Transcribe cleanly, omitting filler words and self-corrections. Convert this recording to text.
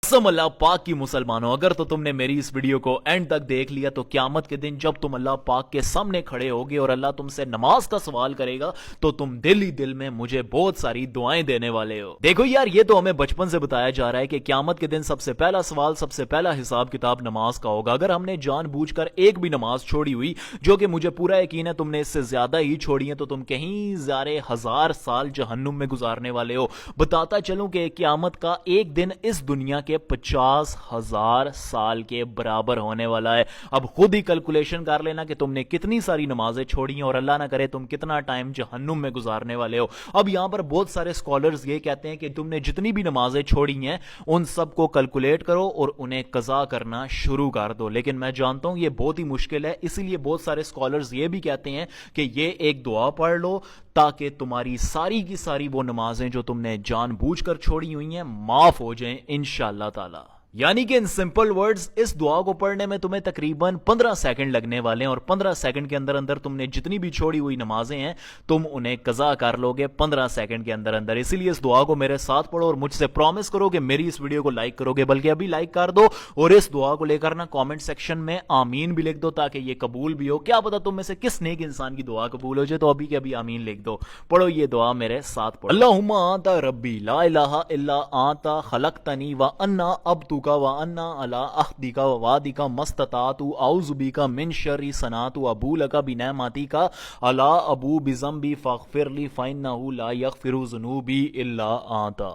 कसम अल्लाह पाक की मुसलमानों, अगर तो तुमने मेरी इस वीडियो को एंड तक देख लिया तो क्यामत के दिन जब तुम अल्लाह पाक के सामने खड़े होगे और अल्लाह तुमसे नमाज का सवाल करेगा तो तुम दिल ही दिल में मुझे बहुत सारी दुआएं देने वाले हो। देखो यार, ये तो हमें बचपन से बताया जा रहा है कि क्यामत के दिन सबसे पहला सवाल, सबसे पहला हिसाब किताब नमाज का होगा। अगर हमने जानबूझकर एक भी नमाज छोड़ी हुई, जो कि मुझे पूरा यकीन है तुमने इससे ज्यादा ही छोड़ी है, तो तुम कहीं ज़ारे हजार साल जहन्नुम में गुजारने वाले हो। बताता चलूं कि क्यामत का एक दिन इस दुनिया के 50,000 साल के बराबर होने वाला है। अब खुद ही कैलकुलेशन कर लेना कि तुमने कितनी सारी नमाजें छोड़ी हैं और अल्लाह ना करे तुम कितना टाइम जहन्नुम में गुजारने वाले हो। अब यहां पर बहुत सारे स्कॉलर्स ये कहते हैं कि तुमने जितनी भी नमाजें छोड़ी हैं उन सब को कैलकुलेट करो और उन्हें कज़ा करना शुरू कर दो। लेकिन मैं जानता हूं ये बहुत ही मुश्किल है, इसीलिए बहुत सारे स्कॉलर्स ये भी कहते हैं कि ये एक दुआ पढ़ लो ताकि तुम्हारी सारी की सारी वो नमाजें जो तुमने जानबूझकर छोड़ी हुई हैं माफ हो जाएं इंशाअल्लाह ताला। यानी कि इन सिंपल वर्ड्स, इस दुआ को पढ़ने में तुम्हें तकरीबन 15 सेकंड लगने वाले हैं और 15 सेकंड के अंदर अंदर तुमने जितनी भी छोड़ी हुई नमाजें हैं तुम उन्हें कज़ा कर लोगे 15 सेकंड के अंदर अंदर। इसीलिए इस दुआ को मेरे साथ पढ़ो और मुझसे प्रॉमिस करो कि मेरी इस वीडियो को लाइक करोगे, बल्कि अभी लाइक कर दो और इस दुआ को लेकर ना कॉमेंट सेक्शन में आमीन भी लिख दो ताकि ये कबूल भी हो। क्या पता तुम में से किस नेक इंसान की दुआ कबूल हो जाए, तो अभी के अभी आमीन लिख दो। पढ़ो ये दुआ मेरे साथ पढ़ो। अल्लाहुम्मा आंता रब्बी ला इलाहा इल्ला आंता खलक़तनी व अन्ना अब्दुका व अन्ना अला अहदिका व वादिका मस्ततातु औज़ु बिका मिन शर्रि सनातु अबू लका बिनेमतिका अला अबू बिज़म्बी फ़ग़फ़िरली फ़इन्नहु ला यग़फ़िरु ज़ुनूबी इल्ला आंता।